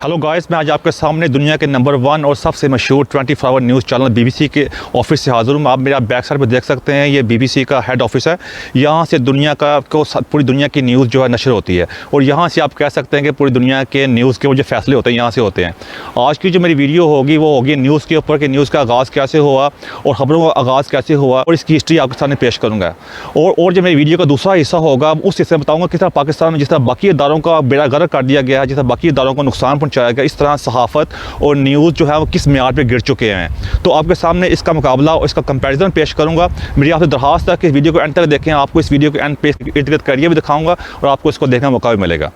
Hello guys, मैं आज आपके सामने दुनिया के नंबर 1 और सबसे मशहूर 24 आवर न्यूज़ चैनल बीबीसी के ऑफिस से हाज़िर हूँ। आप मेरा बैक साइड पर देख सकते हैं, ये बीबीसी का हेड ऑफिस है। यहाँ से दुनिया का पूरी दुनिया की न्यूज़ जो है नशर होती है और यहाँ से आप कह सकते हैं कि पूरी दुनिया के न्यूज़ के वो जो फैसले होते हैं यहाँ से होते हैं। आज की जो मेरी वीडियो होगी वो होगी न्यूज़ के ऊपर कि न्यूज़ का आगाज़ कैसे हुआ और ख़बरों का आगाज़ कैसे हुआ और इसकी हिस्ट्री आपके सामने पेश करूँगा। और जो मेरी वीडियो का दूसरा हिस्सा होगा उस हिस्से में बताऊँगा किस तरह पाकिस्तान में जिस तरह बाकी इदारों का बेड़ा गर्क कर दिया गया है, जिस तरह बाकी इदारों को नुकसान पहुँचाया गया, इस तरह सहाफ़त और न्यूज़ जो है वो किस मेयार पे गिर चुके हैं। तो आपके सामने इसका मुकाबला और इसका कंपैरिजन पेश करूंगा। मेरी आपसे दरख्वास्त है कि इस वीडियो को एंड तक देखें। आपको इस वीडियो को एंड पे इर्द गिर्द करिए भी दिखाऊंगा और आपको इसको देखने का मौका भी मिलेगा।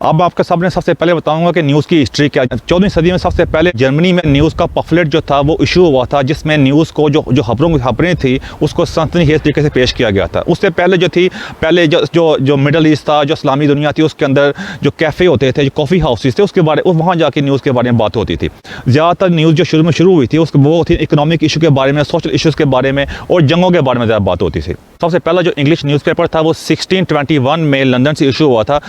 अब आपके सामने सबसे पहले बताऊंगा कि न्यूज़ की हिस्ट्री क्या है। 14वीं सदी में सबसे पहले जर्मनी में न्यूज़ का पफलेट जो था वो इशू हुआ था, जिसमें न्यूज़ को जो खबरें थी उसको सनसनीखेज तरीके से पेश किया गया था। उससे पहले जो मिडल ईस्ट था, जो इस्लामी दुनिया थी, उसके अंदर जो कैफ़े होते थे, जो कॉफ़ी हाउसेस थे, उसके बारे वहाँ जाके न्यूज़ के बारे में बात होती थी। ज़्यादातर न्यूज़ जो शुरू हुई थी वो थी इकोनॉमिक इशू के बारे में, सोशल इशूज़ के बारे में और जंगों के बारे में ज़्यादा बात होती थी। सबसे पहला जो इंग्लिश न्यूज़पेपर था वो 1621 में लंदन से इशू हुआ था,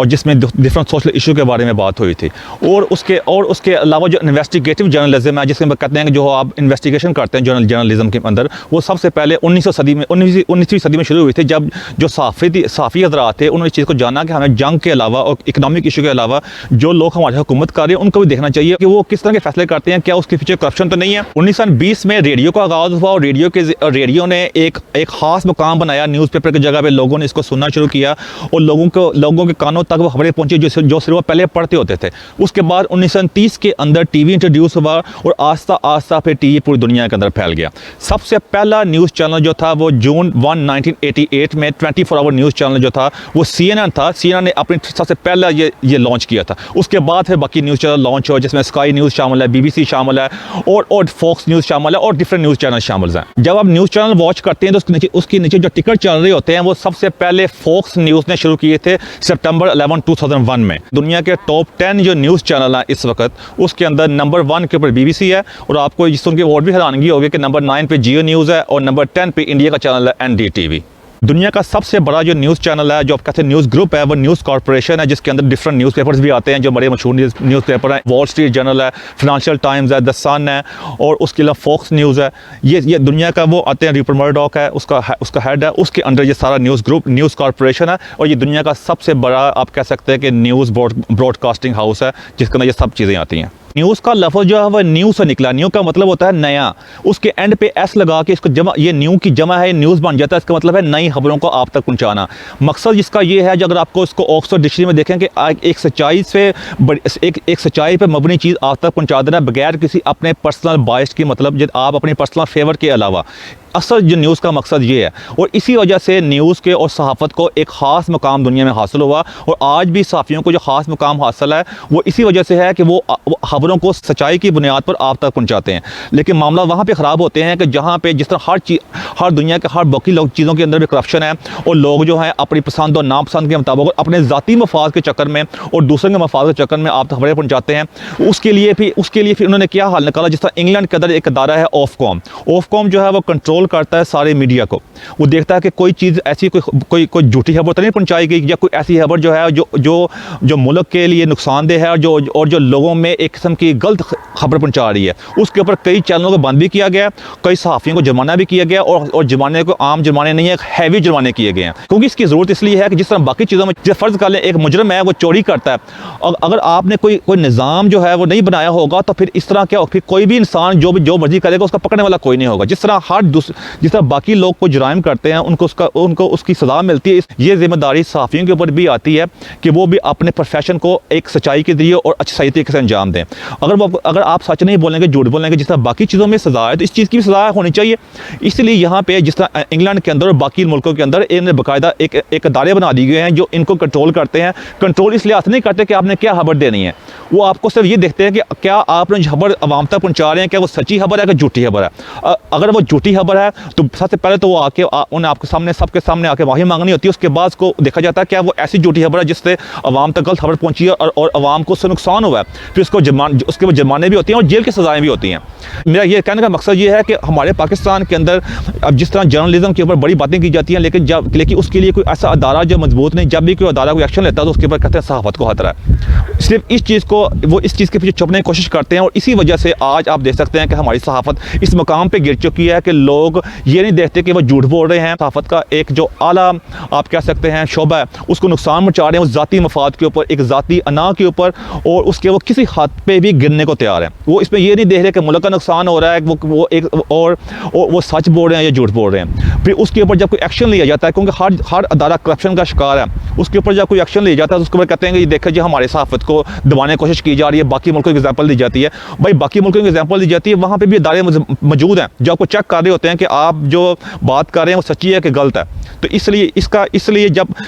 जिसमें डिफरेंट सोशल इशू के बारे में बात हुई थी। और उसके अलावा जो इन्वेस्टिगेटिव जर्नलिज्म है, जिसमें कहते हैं कि जो आप इन्वेस्टिगेशन करते हैं जर्नलिज्म के अंदर, वो सबसे पहले 19वीं सदी में शुरू हुई थी, जब जो साफ़ी हज़रात थे उन्होंने इस चीज़ को जाना कि हमें जंग के अलावा और इकोनॉमिक इशू के अलावा जो लोग हमारे हुकूमत कर रहे हैं उनको भी देखना चाहिए कि वो किस तरह के फैसले करते हैं, क्या उसके पीछे करप्शन तो नहीं है। 1920 में रेडियो का आगाज़ हुआ और रेडियो ने एक ख़ास मुकाम बनाया न्यूज़पेपर की जगह पे। लोगों ने इसको सुनना शुरू किया और लोगों के कानों तक वो खबरें पहुंची जो सिर्फ पहले पढ़ते होते थे। उसके बाद 1930 के अंदर टीवी इंट्रोड्यूस हुआ और आस्ता आस्ता फिर टीवी पूरी दुनिया के अंदर फैल गया। सबसे पहला न्यूज़ चैनल जो था वो जून 1, 1988 में 24 आवर न्यूज़ चैनल जो था वो CNN था। CNN ने अपनी सबसे पहला ये लॉन्च किया था। उसके बाद फिर बाकी न्यूज़ चैनल लॉन्च हुआ, जिसमें स्काई न्यूज़ शामिल है, BBC शामिल है और फॉक्स न्यूज़ शामिल है और डिफरेंट न्यूज़ चैनल शामिल हैं। जब आप न्यूज़ चैनल वॉच करते हैं तो उसके नीचे जो टिकर चल रहे होते हैं वो सबसे पहले फॉक्स न्यूज़ ने शुरू किए थे सितंबर 11, 2001 में। दुनिया के टॉप 10 जो न्यूज़ चैनल हैं इस वक्त, उसके अंदर नंबर 1 के ऊपर BBC है और आपको सुन के और भी हैरानगी होगी कि नंबर 9 पे जियो न्यूज़ है और नंबर 10 पे इंडिया का चैनल है NDTV। दुनिया का सबसे बड़ा जो न्यूज़ चैनल है, जो आप कहते हैं न्यूज़ ग्रुप है, वो न्यूज़ कॉर्पोरेशन है, जिसके अंदर डिफरेंट न्यूज़पेपर्स भी आते हैं जो बड़े मशहूर न्यूज़पेपर हैं। वॉल स्ट्रीट जर्नल है, फाइनेंशियल टाइम्स है, द सन है और उसके अलावा फॉक्स न्यूज़ है। ये दुनिया का वो आते हैं, रूपर्ट मर्डॉक है उसका हेड है, उसके अंडर ये सारा न्यूज़ ग्रुप न्यूज़ कॉर्पोरेशन है और ये दुनिया का सबसे बड़ा आप कह सकते हैं कि न्यूज़ ब्रॉडकास्टिंग हाउस है, जिसके अंदर ये सब चीज़ें आती हैं। न्यूज़ का लफ्ज़ जो है वह न्यू से निकला। न्यू का मतलब होता है नया, उसके एंड पे एस लगा के इसको जमा, ये न्यू की जमा है, न्यूज़ बन जाता है। इसका मतलब है नई खबरों को आप तक पहुंचाना। मकसद जिसका ये है, जो अगर आपको इसको ऑक्सफोर्ड डिक्शनरी में देखें कि एक सच्चाई पे मबनी चीज़ आप तक पहुंचा देना बगैर किसी अपने पर्सनल बायस की, मतलब जब आप अपने पर्सनल फेवर के अलावा, असल जो न्यूज़ का मकसद ये है। और इसी वजह से न्यूज़ के और सहाफ़त को एक ख़ास मुकाम दुनिया में हासिल हुआ और आज भी सहाफ़ियों को जो ख़ास मुकाम हासिल है वो इसी वजह से है कि वो खबरों को सच्चाई की बुनियाद पर आप तक पहुंचाते हैं। लेकिन मामला वहाँ पे ख़राब होते हैं कि जहाँ पे जिस तरह हर दुनिया के हर बाकी चीज़ों के अंदर भी करप्शन है और लोग जो हैं अपनी पसंद और नापसंद के मुताबिक अपने ज़ाती मफाद के चक्कर में और दूसरों के मफाद के चक्कर में आप तक खबरें पहुँचाते हैं। उसके लिए फिर उन्होंने क्या हाल निकाला, जिस तरह इंग्लैंड के अंदर एक अदारा है ऑफकॉम जो है वो कंट्रोल करता है सारे मीडिया को। वो देखता है कि कोई चीज़ ऐसी कोई झूठी खबर तो नहीं पहुंचाई गई या कोई ऐसी खबर जो है जो मुल्क के लिए नुकसानदेह है और जो लोगों में एक किस्म की गलत खबर पहुंचा रही है। उसके ऊपर कई चैनलों को बंद भी किया गया, कई सहाफ़ियों को जुर्माना भी किया गया और जुर्माने को आम जुर्माने नहीं है, हैवी जुर्माने किए गए हैं। क्योंकि इसकी ज़रूरत इसलिए है कि जिस तरह बाकी चीज़ों में जैसे फ़र्ज़ कर लें एक मुजरिम है वो चोरी करता है और अगर आपने कोई निज़ाम जो है वो नहीं बनाया होगा तो फिर इस तरह क्या, फिर कोई भी इंसान जो मर्जी करेगा उसका पकड़ने वाला कोई नहीं होगा। जिस तरह बाकी लोग को जुराइम करते हैं उनको उसकी सज़ा मिलती है। ये जिम्मेदारी सहाफ़ियों के ऊपर भी आती है कि वो भी अपने प्रोफेशन को एक सच्चाई के जरिए और अच्छी सही तरीके से अंजाम दें। अगर आप सच नहीं बोलेंगे, झूठ बोलेंगे, जिस तरह बाकी चीज़ों में सज़ा है तो इस चीज़ की भी सज़ा होनी चाहिए। इसलिए यहाँ पे जिस तरह इंग्लैंड के अंदर और बाकी मुल्कों के अंदर इन्हें बाकायदा एक अदारे बना दिए गए हैं जो इनको कंट्रोल करते हैं। कंट्रोल इसलिए हाथ नहीं करते कि आपने क्या खबर देनी है, वो आपको सिर्फ ये देखते हैं कि क्या आपने जो खबर आवाम तक पहुँचा रहे हैं क्या वो सच्ची खबर है कि झूठी खबर है। अगर वो झूठी खबर है तो सबसे पहले तो वो आके उन्हें आपके सामने सबके सामने आके माफ़ी मांगनी होती है। उसके बाद उसको देखा जाता है क्या वो ऐसी झूठी खबर है जिससे आवाम तक गलत खबर पहुंची है और आवाम को उससे नुकसान हुआ है, फिर उसको उसके बाद जुर्माने भी होती हैं और जेल की सज़ाएँ भी होती हैं। मेरा ये कहने का मकसद ये है कि हमारे पाकिस्तान के अंदर अब जिस तरह जर्नलिज्म के ऊपर बड़ी बातें की जाती हैं, लेकिन उसके लिए कोई ऐसा अदारा जो मजबूत नहीं, जब भी कोई अदारा कोई एक्शन लेता है तो उसके ऊपर कहते हैं सहाफ़त को खतरा है। सिर्फ इस चीज़ को वो इस चीज़ के पीछे छुपने की कोशिश करते हैं और इसी वजह से आज आप देख सकते हैं कि हमारी सहाफ़त इस मकाम पर गिर चुकी है कि लोग ये नहीं देखते कि वो झूठ बोल रहे हैं। सहाफ़त का एक जो आला आप कह सकते हैं शोबा है उसको नुकसान पहुँचा रहे हैं उस ज़ाती मफाद के ऊपर, एक ज़ाती अना के ऊपर, और उसके वो किसी हद पे भी गिरने को तैयार है। वो इसमें ये नहीं देख रहे कि मुल्क का नुकसान हो रहा है, वो एक और वो सच बोल रहे हैं या झूठ बोल रहे हैं। फिर उसके ऊपर जब कोई एक्शन लिया जाता है, क्योंकि हर अदारा करप्शन का शिकार है, उसके ऊपर जब कोई एक्शन लिया जाता है तो उसके ऊपर कहते हैं कि ये देखिए जी हमारे सहाफ़त को दबाने की कोशिश की जा रही है, बाकी मुल्कों की एग्जाम्पल दी जाती है। भाई बाकी मुल्कों की एग्जाम्पल दी जाती है, वहाँ पर भी अदारे मौजूद हैं जो आपको चेक कर रहे होते हैं कि आप जो बात कर रहे हैं वो सच्ची है कि गलत है। तो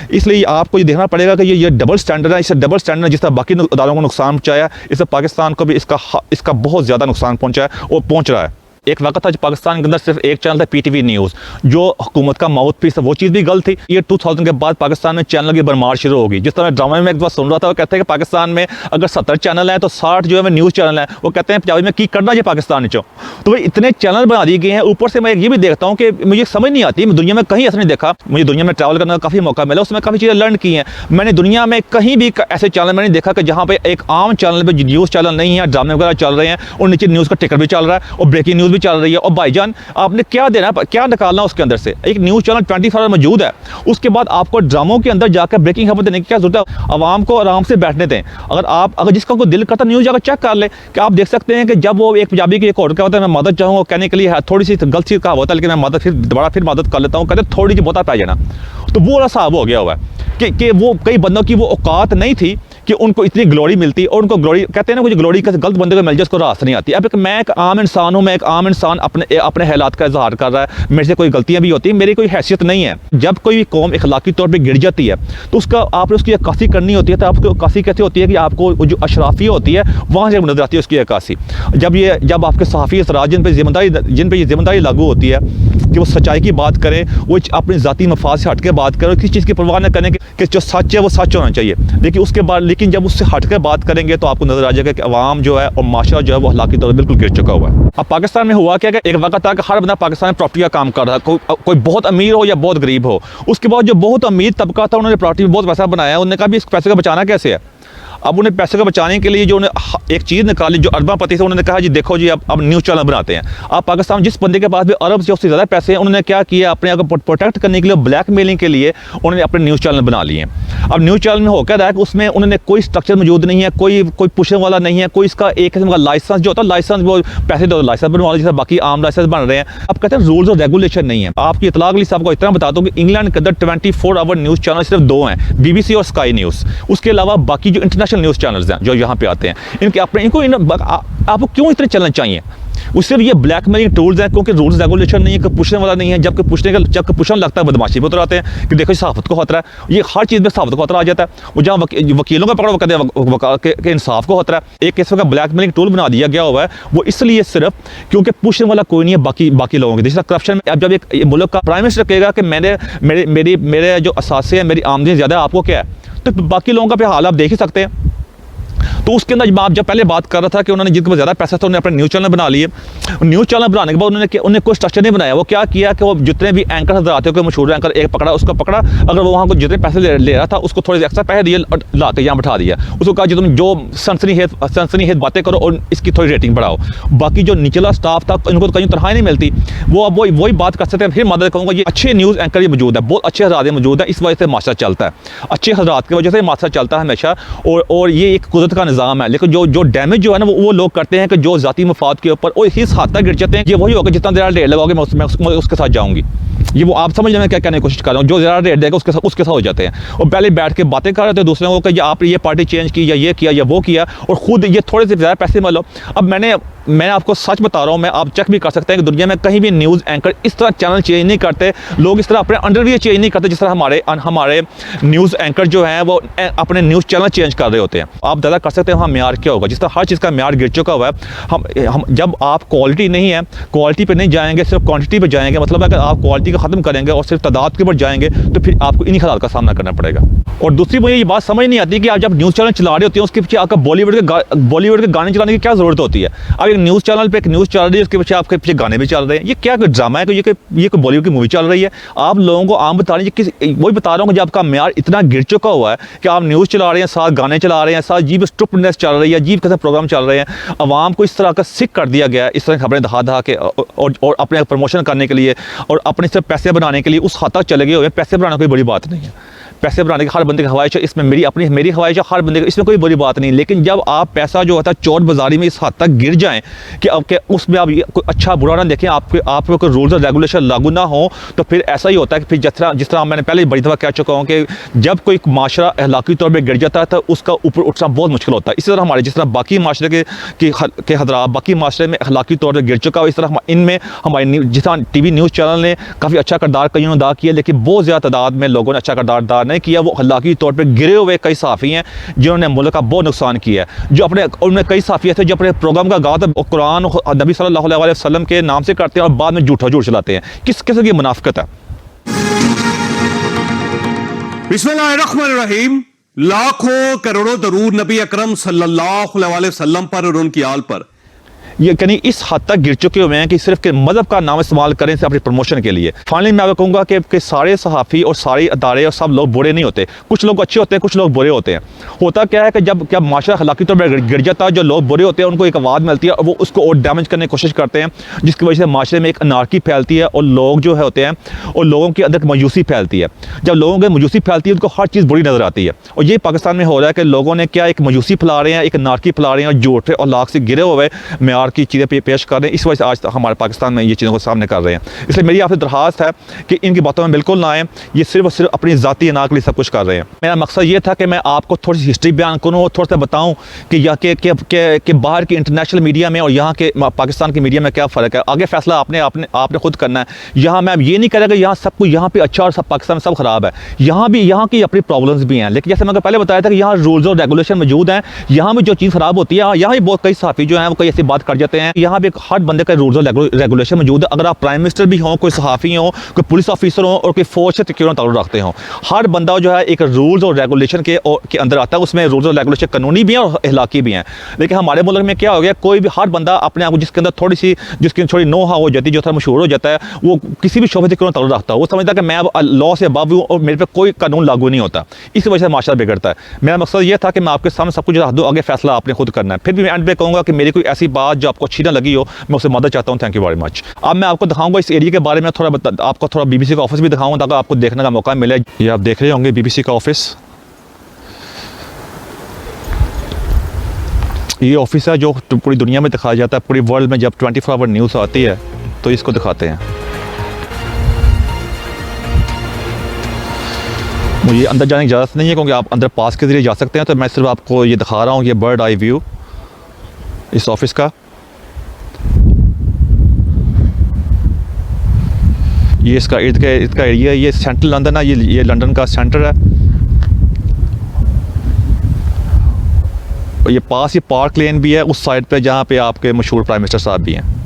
इसलिए आपको ये देखना पड़ेगा कि ये डबल स्टैंडर्ड है। इस डबल स्टैंडर्ड जिस तरह बाकी अदारों को नुकसान पहुंचाया, इससे पाकिस्तान को भी इसका बहुत ज़्यादा नुकसान पहुंचा है और पहुंच रहा है। एक वक्त था पाकिस्तान के अंदर सिर्फ एक चैनल था PTV न्यूज़, जो हुकूमत का माउथ पीस था, वो चीज़ भी गलत थी। ये 2000 के बाद पाकिस्तान में चैनल की भरमार शुरू होगी। जिस तरह ड्रामा में एक बार सुन रहा था, वो कहते हैं कि पाकिस्तान में अगर 70 चैनल हैं तो 60 जो है न्यूज़ चैनल हैं। वो कहते हैं पंजाबी में की करना चाहिए पाकिस्तान चो। तो भाई इतने चैनल बना दिए गए हैं। ऊपर से मैं ये भी देखता हूँ कि मुझे समझ नहीं आती, मैं दुनिया में कहीं ऐसा नहीं देखा। मुझे दुनिया में ट्रैवल करने का काफ़ी मौका मिला, उसमें काफ़ी चीज़ें लर्न की हैं। मैंने दुनिया में कहीं भी ऐसे चैनल मैंने देखा कि जहाँ पे एक आम चैनल पर न्यूज़ चैनल नहीं है, ड्रामे वगैरह चल रहे हैं और नीचे न्यूज़ का टिकर भी चल रहा है और ब्रेकिंग न्यूज़ भी चल रही है। और भाईजान आपने क्या देना, क्या निकालना उसके अंदर से? एक न्यूज़ चैनल 24 आवर मौजूद है, उसके बाद आपको ड्रामों के अंदर जाकर ब्रेकिंग खबर देने की क्या जरूरत है? आवाम को आराम से बैठने दें। अगर जिसका कोई दिल करता न्यूज़ जाकर चेक कर ले कि आप देख सकते हैं कि जब वो एक पंजाबी की एक और क्या होता है, मैं मदद चाहूँगा कहने के लिए थोड़ी सी गलत सी कहावत है, लेकिन मैं मदद फिर मदद कर लेता हूँ, कहते थोड़ी सी बहुत पै जाना। तो वो वाला साहब हो गया हुआ है कि वो कई बंदों की वो औकात नहीं थी कि उनको इतनी ग्लोरी मिलती, और उनको ग्लोरी कहते हैं ना, कुछ ग्लोरी कैसे गलत बंदे को मिल जाए उसको रास नहीं आती। अब मैं एक आम इंसान हूँ, मैं एक आम इंसान अपने हालात का इजहार कर रहा है, मेरे से कोई गलतियाँ भी होती हैं, मेरी कोई हैसियत नहीं है। जब कोई कौम इखलाकी तौर पर गिर जाती है तो आपने उसकी अक्कासी करनी होती है। तो आपकी अक्कासी कैसे होती है कि आपको जो अशराफिया होती है वहाँ से नजर आती है उसकी अक्कासी। जब आपके सहाफ़ी असराज जिन पर ये जिम्मेदारी लागू होती है कि वो सच्चाई की बात करें, वो अपने ज़ाती मफाद से हट के बात करें, किसी चीज़ की परवाह न करें कि जो सच है वो सच होना चाहिए। लेकिन जब उससे हट कर बात करेंगे तो आपको नजर आ जाएगा कि अवाम जो है और माशरा जो है वो अखलाकी तौर पर बिल्कुल गिर चुका हुआ है। अब पाकिस्तान में हुआ क्या कि एक वक्त था कि हर बंदा पाकिस्तान में प्रॉपर्टी का काम कर रहा है, कोई बहुत अमीर हो या बहुत गरीब हो। उसके बाद जो बहुत अमीर तबका था उन्होंने प्रॉपर्टी में बहुत पैसा बनाया, उन्होंने कहा भी इस पैसे का बचाना कैसे है। अब उन्हें पैसे को बचाने के लिए जो उन्हें एक चीज़ निकाली, जो अरबपति थे, उन्होंने कहा जी देखो जी अब न्यूज़ चैनल बनाते हैं। अब पाकिस्तान जिस बंदे के पास भी अरब से उससे ज़्यादा पैसे हैं, उन्होंने क्या किया, अपने आप को प्रोटेक्ट करने के लिए, ब्लैकमेलिंग के लिए उन्होंने अपने न्यूज़ चैनल बना लिए। अब न्यूज़ चैनल में होकर रहा है कि उसमें उन्होंने कोई स्ट्रक्चर मौजूद नहीं है, कोई पुछने वाला नहीं है, कोई इसका एक किस्म का लाइसेंस जो होता है, लाइसेंस वो पैसे दो लाइसेंस बनवा लो, जैसे बाकी आम लाइसेंस बन रहे हैं। अब कहते हैं रूल्स और रेगुलेशन नहीं है। आपकी इतला के लिए आपको इतना बता दूँ कि इंग्लैंड के अंदर 24 आवर न्यूज़ चैनल सिर्फ 2 हैं, BBC और स्काई न्यूज़। उसके अलावा बाकी जो इंटरनेशनल न्यूज़ चैनल्स हैं जो यहाँ पे आते हैं, आपको क्यों इतने चलना चाहिए? उस सिर्फ ये ब्लैकमेलिंग टूल्स हैं, क्योंकि रूल्स रेगुलेशन नहीं है, कि पूछने वाला नहीं है। जब पूछने लगता है बदमाशी में उतर आते हैं कि देखो सहाफ़त को खतरा है। ये हर चीज़ में सहाफ़त को खतरा आ जाता है। वो जहाँ वकीलों का पकड़ो वो कहते हैं वकाल के इंसाफ को खतरा है। एक किस्म का ब्लैकमेलिंग टूल बना दिया गया हुआ है, वो इसलिए सिर्फ क्योंकि पूछने वाला कोई नहीं है बाकी लोगों के। जैसे करप्शन में अब जब एक मुल्क का प्राइम मिनिस्टर कहेगा कि मेरे जो असासे हैं, मेरी आमदनी ज़्यादा है, आपको क्या है, तो बाकी लोगों का भी हाल आप देख ही सकते हैं। तो उसके अंदर जब पहले बात कर रहा था कि उन्होंने जितने ज़्यादा पैसा था उन्होंने अपने न्यूज़ चैनल बना लिए। न्यूज़ चैनल बनाने के बाद उन्होंने कोई स्ट्रक्चर नहीं बनाया। वो क्या किया कि वो जितने भी एंकर हजर आते हैं, कोई मशहूर एंकर एक पकड़ा, उसको पकड़ा, अगर वो वहाँ को जितने पैसे ले रहा था उसको थोड़े से एक्स्ट्रा पैसे दिए और लाते यहाँ बैठा दिया। उसको कहा जो तुम जो सनसनीखेज बातें करो और इसकी थोड़ी रेटिंग बढ़ाओ। बाकी जो निचला स्टाफ था इनको तो कहीं तनख्वाह नहीं मिलती, वो अब वही बात कर सकते हैं। फिर मदद कहूँगा, ये अच्छे न्यूज़ एंकर भी मौजूद है, बहुत अच्छे हजरात मौजूद है, इस वजह से माशरा चलता है। अच्छे हजरात की वजह से माशरा चलता है हमेशा, और ये एक कुदरत का निज़ाम है। लेकिन जो डैमेज जो है ना वो लोग करते हैं कि जो ज़ाती मफाद के ऊपर और इस हद तक गिर जाते हैं। ये वही होगा जितना ज़्यादा रेट लगाओगे मैं उसके साथ जाऊँगी। ये वो आप समझ लेना क्या कहने की कोशिश कर रहा हूँ। जो ज़्यादा रेट देगा उसके साथ हो जाते हैं, और पहले बैठ के बातें कर रहे थे दूसरों को कि आप ये पार्टी चेंज की या ये किया या वो किया, और ख़ुद ये थोड़े से ज़्यादा पैसे मान लो। अब मैंने मैं आपको सच बता रहा हूँ, मैं आप चेक भी कर सकते हैं कि दुनिया में कहीं भी न्यूज़ एंकर इस तरह चैनल चेंज नहीं करते, लोग इस तरह अपने अंडरवियर चेंज नहीं करते जिस तरह हमारे न्यूज़ एंकर जो हैं वो अपने न्यूज़ चैनल चेंज कर रहे होते हैं। आप अंदाज़ा कर सकते हैं वहाँ म्यार क्या होगा। जिस तरह हर चीज़ का म्यार गिर चुका हुआ है, हम जब आप क्वालिटी नहीं है, क्वालिटी पे नहीं जाएंगे, सिर्फ क्वांटिटी पे जाएंगे, मतलब अगर आप क्वालिटी को ख़त्म करेंगे और सिर्फ तादाद के ऊपर जाएंगे तो फिर आपको इन्हीं हालात का सामना करना पड़ेगा। और दूसरी मुझे ये बात समझ नहीं आती कि आप जब न्यूज़ चैनल चला रहे होते हैं उसके पीछे आपका बॉलीवुड के गाने चलाने की क्या ज़रूरत होती है। अब एक न्यूज़ चैनल पे एक न्यूज़ चल रही है, उसके पीछे आपके पीछे गाने भी चल रहे हैं। ये क्या कोई ड्रामा है, ये कोई बॉलीवुड की मूवी चल रही है। आप लोगों को आम बता रहे हैं, वही बता रहा हूँ कि जब आपका म्यार इतना गिर चुका हुआ है कि आप न्यूज़ चला रहे हैं, साथ गाने चला रहे हैं, साथ अजीब स्टूपिडनेस चल रही है, अजीब किस्म प्रोग्राम चल रहे हैं, अवाम को इस तरह का सिक कर दिया गया है, इस तरह खबरें दहा के और अपने प्रमोशन करने के लिए और अपने सिर्फ पैसे बनाने के लिए उस हद तक चले गए हुए। पैसे बनाना कोई बड़ी बात नहीं है, पैसे बनाने की हर बंदे की ख्वाहिश है, इसमें मेरी ख्वाहिश है, हर बंदे की, इसमें कोई बड़ी बात नहीं। लेकिन जब आप पैसा जो होता है चोर बाजारी में इस हद तक गिर जाएं कि उसमें आप कोई अच्छा बुरा ना देखें, आप कोई रूल्स और रेगुलेशन लागू ना हो, तो फिर ऐसा ही होता है कि फिर जिस तरह मैंने पहले बड़ी दफ़ा कह चुका हूँ कि जब कोई माशरा अखलाकी तौर पर गिर जाता है तो उसका ऊपर उठना बहुत मुश्किल होता है। इसी तरह हमारे जिस तरह बाकी माशरे के हजरात बाकी माशरे में अखलाकी तौर पर गिर चुका हो, इस तरह इनमें हमारी जिस तरह TV न्यूज़ चैनल ने काफ़ी अच्छा किरदार कईयों ने अदा किया, लेकिन बहुत ज़्यादा तादाद में लोगों ने अच्छा किरदार अदा नहीं किया। वो अखलाकी तौर पे गिरे हुए कई सहाफ़ी हैं जिन्होंने मुल्क का बहुत नुकसान किया है। जो उनमें कई सहाफ़ी ऐसे जो अपने प्रोग्राम का गाता कुरान नबी सल्लल्लाहु अलैहि वसल्लम के नाम से करते हैं और बाद में झूठ चलाते हैं। किस किस्म की मुनाफिकत है। बिस्मिल्लाहिर्रहमानिर्रहीम। लाखों करोड़ों दरूद नबी अकरम सल्लल्लाहु अलैहि वसल्लम पर और उनकी आल पर। ये कहीं इस हद तक गिर चुके हुए हैं कि सिर्फ के मज़हब का नाम इस्तेमाल करें से अपनी प्रमोशन के लिए। फाइनली मैं आपको कहूँगा कि सारे सहाफ़ी और सारे अदारे और सब लोग बुरे नहीं होते, कुछ लोग अच्छे होते हैं, कुछ लोग बुरे होते हैं। होता क्या है कि जब माशरा अखलाकी तौर पर गिर जाता है, जो लोग बुरे होते हैं उनको एक आवाज़ मिलती है और वो उसको और डैमेज करने की कोशिश करते हैं, जिसकी वजह से माशरे में एक अनारकी फैलती है और लोग जो है होते हैं और लोगों के अंदर मायूसी फैलती है। जब लोगों की मायूसी फैलती है उनको हर चीज़ बुरी नज़र आती है और ये पाकिस्तान में हो रहा है कि लोगों ने क्या एक मायूसी फैला रहे हैं, एक अनारकी फैला रहे हैं और झूठे और लाख से गिरे हुए म्यार की चीज़ें पेश कर रहे हैं। इस वजह से आज हमारे पाकिस्तान में ये चीज़ों को सामने कर रहे हैं। इसलिए मेरी आपसे दरख्वास्त है कि इनकी बातों में बिल्कुल ना आए, ये सिर्फ और सिर्फ अपनी ज़ाती अना के लिए सब कुछ कर रहे हैं। मेरा मकसद ये था कि मैं आपको थोड़ी सी हिस्ट्री बयान करूँ और थोड़ा सा बताऊँ कि बाहर की इंटरनेशनल मीडिया में और यहाँ के पाकिस्तान की मीडिया में क्या फ़र्क है। आगे फैसला आपने खुद करना है। यहाँ मैं ये नहीं कह रहा कि यहाँ सब कुछ यहाँ पे अच्छा और सब पाकिस्तान में सब ख़राब है। यहाँ की अपनी प्रॉब्लम्स भी हैं, लेकिन जैसे मैंने पहले बताया था कि यहाँ रूल्स और रेगुलेशन मौजूद हैं। यहाँ भी जो चीज़ ख़राब होती है, यहाँ भी बहुत कई सहाफ़ी जो हैं वो कई ऐसी बात कर जाते हैं। यहाँ भी हर बंदे का रूल्स और रेगुलेशन मौजूद है। अगर आप प्राइम मिनिस्टर भी हों, कोई सहाफ़ी हो, कोई पुलिस ऑफिसर हो और कोई फौज से सिक्योर ताल्लुक़ रखते हों, हर बंदा जो है एक रूल्स और रेगुलेशन के अंदर आता है। उसमें रूल्स और रेगुलेशन कानूनी भी हैं और अखलाकी भी हैं। लेकिन हमारे मुल्क में क्या हो गया, कोई भी हर बंदा अपने आप को जिसके अंदर थोड़ी नो हा हो जाती है, जो थोड़ा मशहूर हो जाता है, वो किसी भी शोबे से क्यों ताल्लुक़ रखता है। वो समझता है कि मैं अब लॉ से अबव हूँ और मेरे पे कोई कानून लागू नहीं होता। इस वजह से माशरा बिगड़ता है। मेरा मकसद ये था कि मैं आपके सामने सब कुछ रख दूँ, आगे फैसला आपने खुद करना है। फिर भी मैं एंड पे कहूँगा कि मेरी कोई ऐसी बात जो आपको अच्छी ना लगी हो, मैं उससे मदद चाहता हूँ। Thank you very much. अब मैं आपको दिखाऊंगा इस एरिया के बारे में, आपको थोड़ा BBC का ऑफिस भी दिखाऊंगा ताकि आपको देखने का मौका मिले। ये आप देख रहे होंगे BBC का ऑफिस। ये ऑफिस है जो पूरी दुनिया में दिखाया जाता है। पूरी वर्ल्ड में जब 24 आवर न्यूज़ आती है तो इसको दिखाते हैं। मुझे अंदर जाने की इजाज़त नहीं है क्योंकि आप अंदर पास के ज़रिए जा सकते हैं, तो मैं सिर्फ आपको ये दिखा रहा हूँ, ये बर्ड आई व्यू इस ऑफिस का। ये इसका एरिया है, ये सेंट्रल लंदन है, ये लंदन का सेंटर है। और ये पास ही पार्क लेन भी है उस साइड पे जहाँ पे आपके मशहूर प्राइम मिनिस्टर साहब भी हैं।